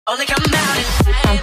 Only come out at night.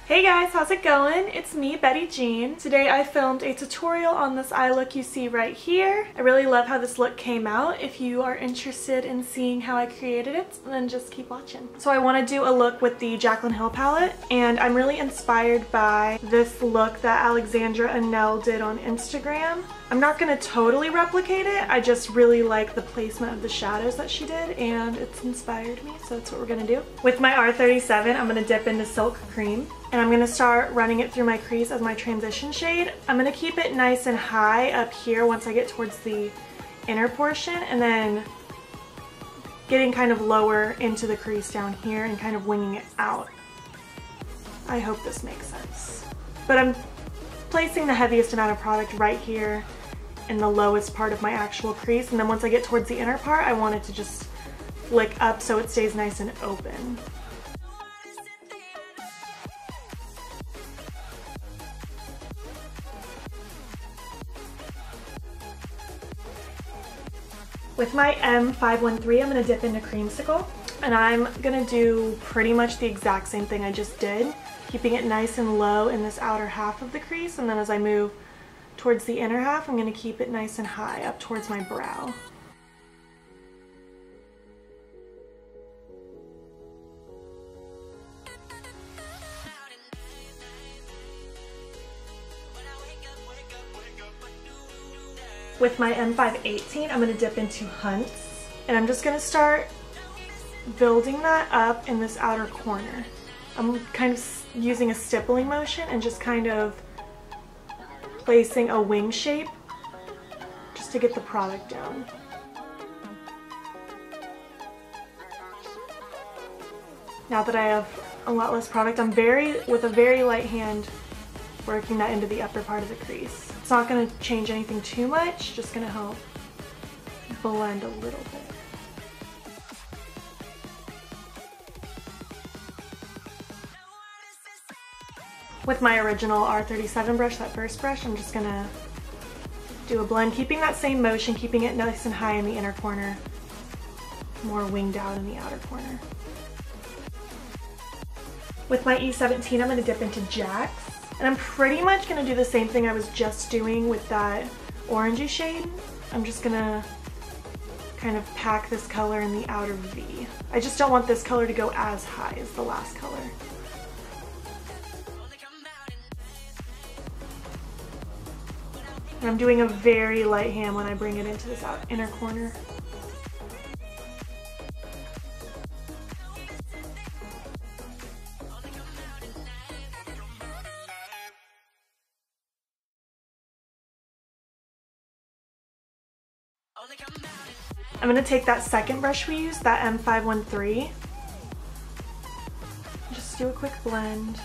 Hey guys, how's it going? It's me, Betty Jean. Today I filmed a tutorial on this eye look you see right here. I really love how this look came out. If you are interested in seeing how I created it, then just keep watching. So I want to do a look with the Jaclyn Hill palette, and I'm really inspired by this look that Alexandra Anel did on Instagram. I'm not going to totally replicate it, I just really like the placement of the shadows that she did, and it's inspired me, so that's what we're going to do. With my R37, I'm going to dip into Silk Cream, and I'm going to start running it through my crease as my transition shade. I'm going to keep it nice and high up here once I get towards the inner portion, and then getting kind of lower into the crease down here and kind of winging it out. I hope this makes sense. But I'm placing the heaviest amount of product right here in the lowest part of my actual crease, and then once I get towards the inner part, I want it to just flick up so it stays nice and open. With my M513, I'm going to dip into Creamsicle, and I'm going to do pretty much the exact same thing I just did, keeping it nice and low in this outer half of the crease, and then as I move towards the inner half, I'm going to keep it nice and high up towards my brow. With my M518, I'm going to dip into Hunts, and I'm just going to start building that up in this outer corner. I'm kind of using a stippling motion and just kind of placing a wing shape just to get the product down. Now that I have a lot less product, I'm with a very light hand working that into the upper part of the crease. It's not going to change anything too much, just going to help blend a little bit. With my original R37 brush, that first brush, I'm just going to do a blend, keeping that same motion, keeping it nice and high in the inner corner, more winged out in the outer corner. With my E17, I'm going to dip into Jax, and I'm pretty much going to do the same thing I was just doing with that orangey shade. I'm just going to kind of pack this color in the outer V. I just don't want this color to go as high as the last color. And I'm doing a very light hand when I bring it into this inner corner. I'm going to take that second brush we used, that M513, just do a quick blend.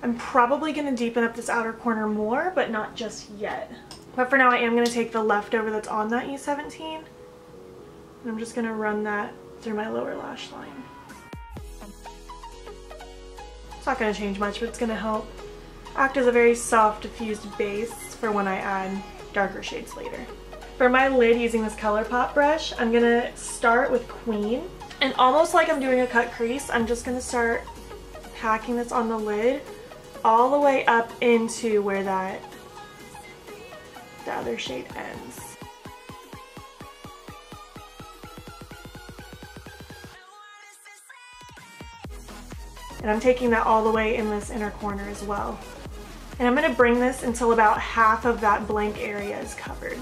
I'm probably going to deepen up this outer corner more, but not just yet. But for now I am going to take the leftover that's on that E17, and I'm just going to run that through my lower lash line. It's not going to change much, but it's going to help act as a very soft diffused base for when I add darker shades later. For my lid, using this ColourPop brush, I'm going to start with Queen, and almost like I'm doing a cut crease, I'm just going to start packing this on the lid all the way up into where the other shade ends. And I'm taking that all the way in this inner corner as well. And I'm going to bring this until about half of that blank area is covered.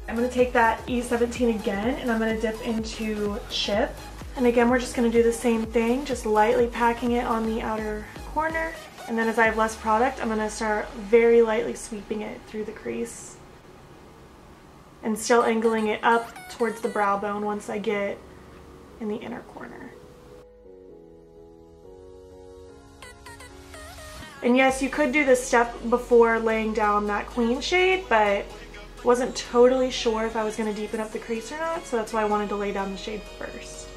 I'm going to take that E17 again, and I'm going to dip into Chip. And again, we're just going to do the same thing, just lightly packing it on the outer corner. And then as I have less product, I'm going to start very lightly sweeping it through the crease. And still angling it up towards the brow bone once I get in the inner corner. And yes, you could do this step before laying down that queen shade, but wasn't totally sure if I was going to deepen up the crease or not, so that's why I wanted to lay down the shade first.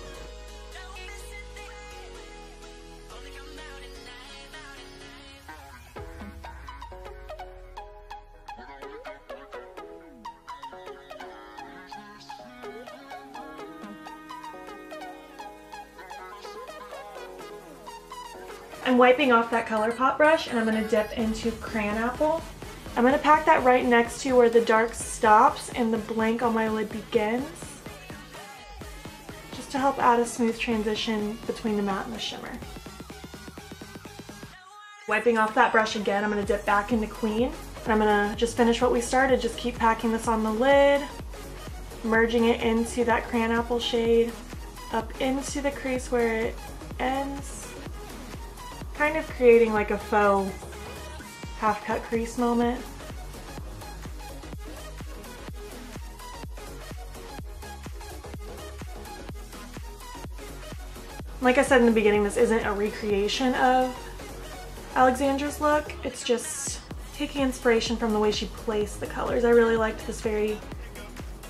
I'm wiping off that ColourPop brush and I'm going to dip into Crayon Apple. I'm going to pack that right next to where the dark stops and the blank on my lid begins, just to help add a smooth transition between the matte and the shimmer. Wiping off that brush again, I'm going to dip back into Queen, and I'm going to just finish what we started. Just keep packing this on the lid, merging it into that Crayon Apple shade, up into the crease where it ends, kind of creating like a faux half cut crease moment. Like I said in the beginning, this isn't a recreation of Alexandra's look. It's just taking inspiration from the way she placed the colors. I really liked this very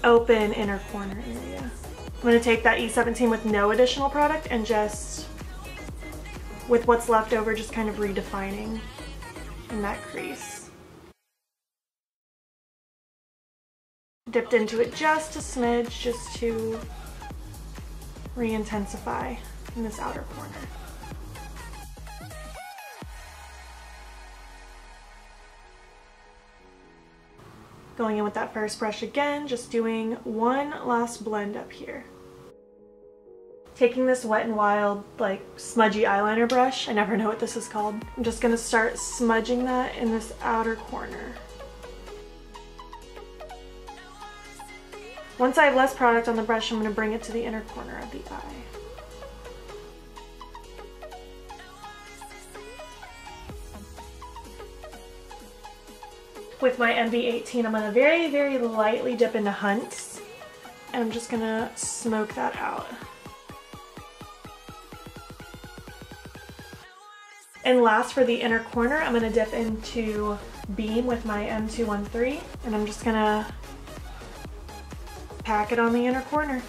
open inner corner area. I'm going to take that E17 with no additional product and just, with what's left over, just kind of redefining in that crease. Dipped into it just a smidge, just to re-intensify in this outer corner. Going in with that first brush again, just doing one last blend up here. Taking this Wet n Wild, like, smudgy eyeliner brush, I never know what this is called, I'm just gonna start smudging that in this outer corner. Once I have less product on the brush, I'm gonna bring it to the inner corner of the eye. With my MB18, I'm gonna very, very lightly dip into Hunts, and I'm just gonna smoke that out. And last, for the inner corner, I'm going to dip into Beam with my M213, and I'm just going to pack it on the inner corner.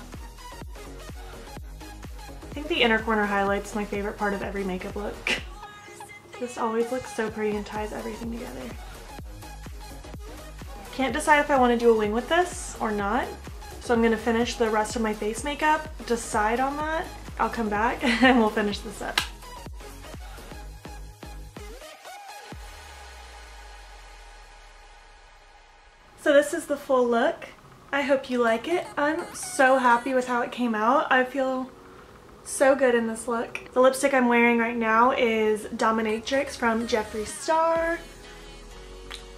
I think the inner corner highlight's my favorite part of every makeup look. This always looks so pretty and ties everything together. Can't decide if I want to do a wing with this or not, so I'm going to finish the rest of my face makeup, decide on that. I'll come back and we'll finish this up. So this is the full look. I hope you like it. I'm so happy with how it came out. I feel so good in this look. The lipstick I'm wearing right now is Dominatrix from Jeffree Star.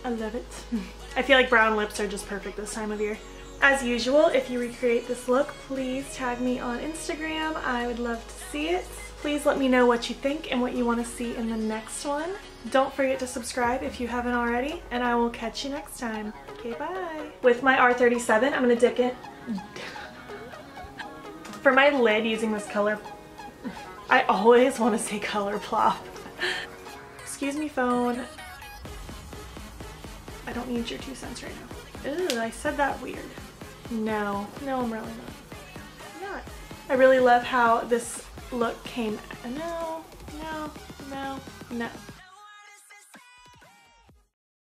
I love it. I feel like brown lips are just perfect this time of year. As usual, if you recreate this look, please tag me on Instagram. I would love to see it. Please let me know what you think and what you want to see in the next one. Don't forget to subscribe if you haven't already, and I will catch you next time. Okay, bye. With my R37, I'm gonna dip it for my lid using this color. I always want to say ColourPop. Excuse me, phone. I don't need your 2 cents right now. Ew, I said that weird. No, I'm really not. I really love how this look came. No.